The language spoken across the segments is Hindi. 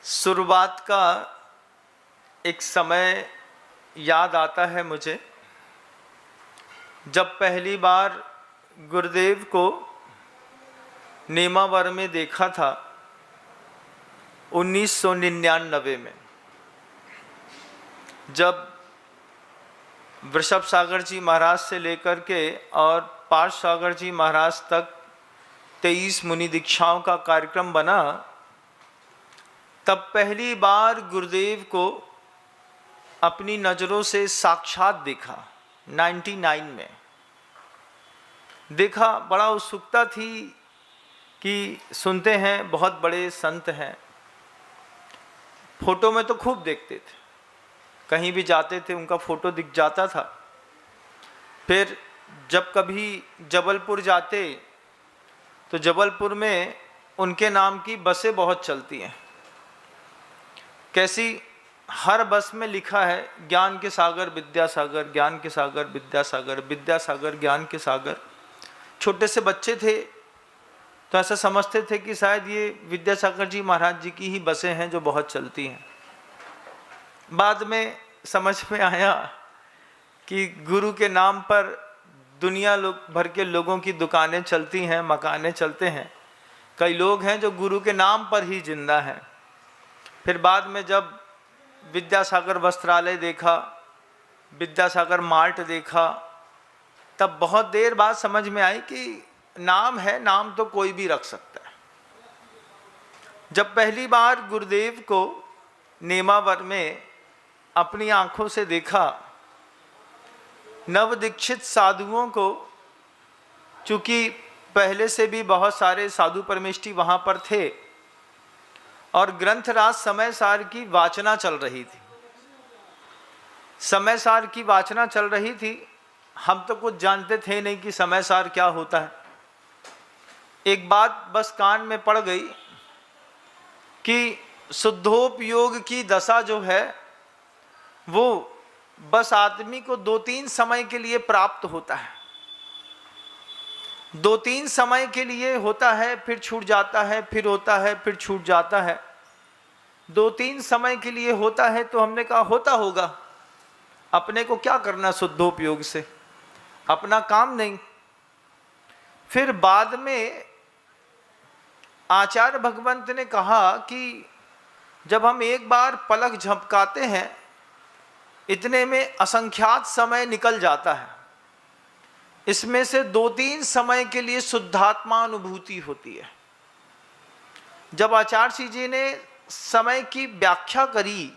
शुरुआत का एक समय याद आता है मुझे, जब पहली बार गुरुदेव को नेमावर में देखा था 1999 में, जब वृषभ सागर जी महाराज से लेकर के और पार्थ सागर जी महाराज तक 23 मुनि दीक्षाओं का कार्यक्रम बना। तब पहली बार गुरुदेव को अपनी नज़रों से साक्षात देखा। 99 में देखा, बड़ा उत्सुकता थी कि सुनते हैं बहुत बड़े संत हैं, फोटो में तो खूब देखते थे, कहीं भी जाते थे उनका फोटो दिख जाता था। फिर जब कभी जबलपुर जाते तो जबलपुर में उनके नाम की बसें बहुत चलती हैं। कैसी, हर बस में लिखा है ज्ञान के सागर विद्यासागर, ज्ञान के सागर विद्यासागर, विद्यासागर ज्ञान के सागर। छोटे से बच्चे थे तो ऐसा समझते थे कि शायद ये विद्यासागर जी महाराज जी की ही बसें हैं जो बहुत चलती हैं। बाद में समझ में आया कि गुरु के नाम पर दुनिया भर के लोगों की दुकानें चलती हैं, मकानें चलते हैं। कई लोग हैं जो गुरु के नाम पर ही जिंदा हैं। फिर बाद में जब विद्यासागर वस्त्रालय देखा, विद्यासागर मार्ट देखा, तब बहुत देर बाद समझ में आई कि नाम है, नाम तो कोई भी रख सकता है। जब पहली बार गुरुदेव को नेमावर में अपनी आंखों से देखा, नवदीक्षित साधुओं को, चूँकि पहले से भी बहुत सारे साधु परमेष्ठी वहाँ पर थे और ग्रंथराज समय सार की वाचना चल रही थी, समय सार की वाचना चल रही थी। हम तो कुछ जानते थे नहीं कि समय सार क्या होता है। एक बात बस कान में पड़ गई कि शुद्धोपयोग की दशा जो है वो बस आदमी को 2-3 समय के लिए प्राप्त होता है, 2-3 समय के लिए होता है, फिर छूट जाता है, फिर होता है, फिर छूट जाता है। 2-3 समय के लिए होता है तो हमने कहा होता होगा, अपने को क्या करना शुद्धोपयोग से, अपना काम नहीं। फिर बाद में आचार्य भगवंत ने कहा कि जब हम एक बार पलक झपकाते हैं, इतने में असंख्यात समय निकल जाता है। इसमें से 2-3 समय के लिए शुद्धात्मा अनुभूति होती है। जब आचार्य जी ने समय की व्याख्या करी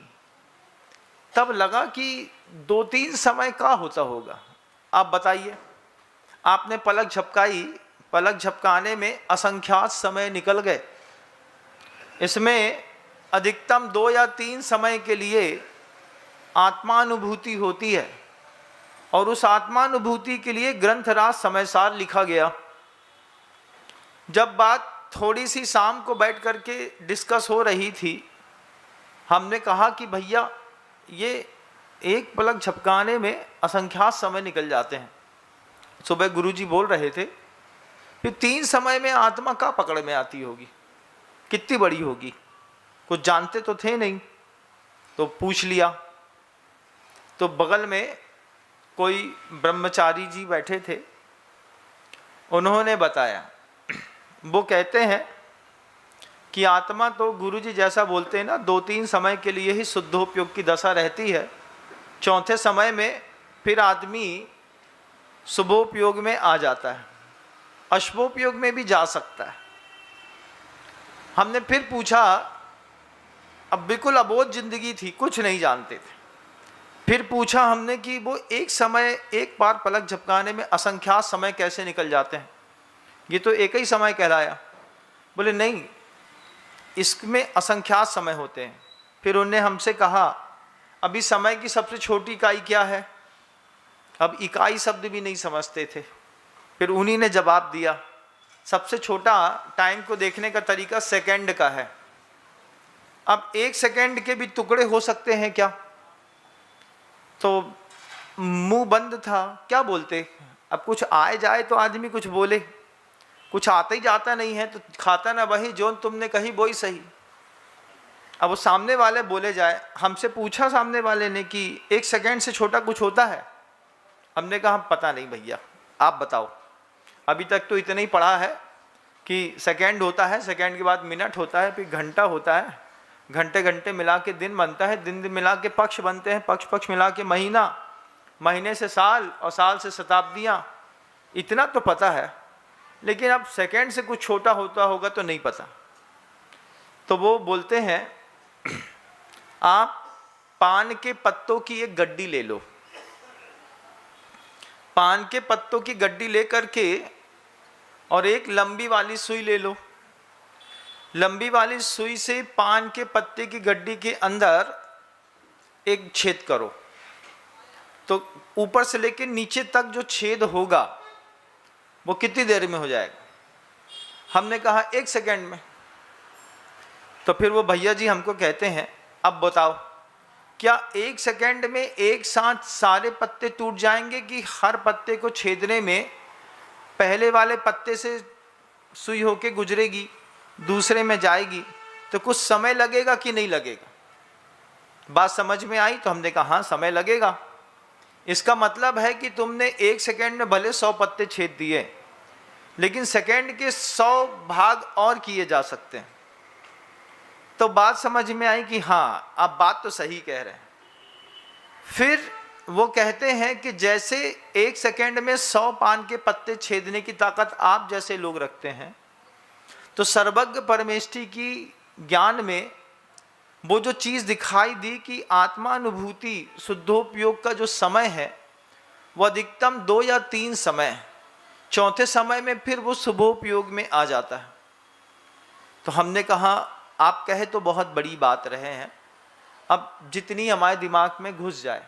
तब लगा कि 2-3 समय का होता होगा। आप बताइए, आपने पलक झपकाई, पलक झपकाने में असंख्यात समय निकल गए। इसमें अधिकतम 2 या 3 समय के लिए आत्मानुभूति होती है और उस आत्मानुभूति के लिए ग्रंथराज समय सार लिखा गया। जब बात थोड़ी सी शाम को बैठ करके डिस्कस हो रही थी, हमने कहा कि भैया ये एक पलक झपकाने में असंख्यात समय निकल जाते हैं। सुबह गुरुजी बोल रहे थे, फिर 3 समय में आत्मा का पकड़ में आती होगी, कितनी बड़ी होगी। कुछ जानते तो थे नहीं, तो पूछ लिया। तो बगल में कोई ब्रह्मचारी जी बैठे थे, उन्होंने बताया। वो कहते हैं कि आत्मा तो गुरुजी जैसा बोलते हैं ना, 2-3 समय के लिए ही शुद्धोपयोग की दशा रहती है। चौथे समय में फिर आदमी शुभोपयोग में आ जाता है, अशुभोपयोग में भी जा सकता है। हमने फिर पूछा, अब बिल्कुल अबोध जिंदगी थी, कुछ नहीं जानते थे। फिर पूछा हमने कि वो एक समय, एक बार पलक झपकाने में असंख्यात समय कैसे निकल जाते हैं, ये तो एक ही समय कहलाया। बोले नहीं, इसमें असंख्यात समय होते हैं। फिर उन्होंने हमसे कहा, अभी समय की सबसे छोटी इकाई क्या है? अब इकाई शब्द भी नहीं समझते थे। फिर उन्हीं ने जवाब दिया, सबसे छोटा टाइम को देखने का तरीका सेकंड का है। अब 1 सेकंड के भी टुकड़े हो सकते हैं क्या? तो मुंह बंद था, क्या बोलते। अब कुछ आए जाए तो आदमी कुछ बोले, कुछ आता ही जाता नहीं है तो खाता ना वही जो तुमने कही वो ही सही। अब वो सामने वाले बोले जाए, हमसे पूछा सामने वाले ने कि 1 सेकंड से छोटा कुछ होता है? हमने कहा पता नहीं भैया, आप बताओ। अभी तक तो इतना ही पढ़ा है कि सेकंड होता है, सेकंड के बाद मिनट होता है, फिर घंटा होता है, घंटे घंटे मिला के दिन बनता है, दिन दिन मिला के पक्ष बनते हैं, पक्ष पक्ष मिला के महीना, महीने से साल और साल से शताब्दियाँ। इतना तो पता है, लेकिन अब सेकंड से कुछ छोटा होता होगा तो नहीं पता। तो वो बोलते हैं आप पान के पत्तों की एक गड्डी ले लो, पान के पत्तों की गड्डी लेकर के और एक लंबी वाली सुई ले लो, लंबी वाली सुई से पान के पत्ते की गड्डी के अंदर एक छेद करो, तो ऊपर से लेकर नीचे तक जो छेद होगा वो कितनी देर में हो जाएगा? हमने कहा 1 सेकंड में। तो फिर वो भैया जी हमको कहते हैं अब बताओ, क्या 1 सेकंड में एक साथ सारे पत्ते टूट जाएंगे कि हर पत्ते को छेदने में पहले वाले पत्ते से सुई होके गुजरेगी, दूसरे में जाएगी, तो कुछ समय लगेगा कि नहीं लगेगा? बात समझ में आई? तो हमने कहा हाँ समय लगेगा। इसका मतलब है कि तुमने 1 सेकंड में भले 100 पत्ते छेद दिए, लेकिन सेकंड के 100 भाग और किए जा सकते हैं। तो बात समझ में आई कि हाँ आप बात तो सही कह रहे हैं। फिर वो कहते हैं कि जैसे 1 सेकंड में 100 पान के पत्ते छेदने की ताकत आप जैसे लोग रखते हैं, तो सर्वज्ञ परमेष्ठी की ज्ञान में वो जो चीज़ दिखाई दी कि आत्मानुभूति शुद्धोपयोग का जो समय है वो अधिकतम 2 या 3 समय है, चौथे समय में फिर वो शुभोपयोग में आ जाता है। तो हमने कहा आप कहे तो बहुत बड़ी बात रहे हैं, अब जितनी हमारे दिमाग में घुस जाए।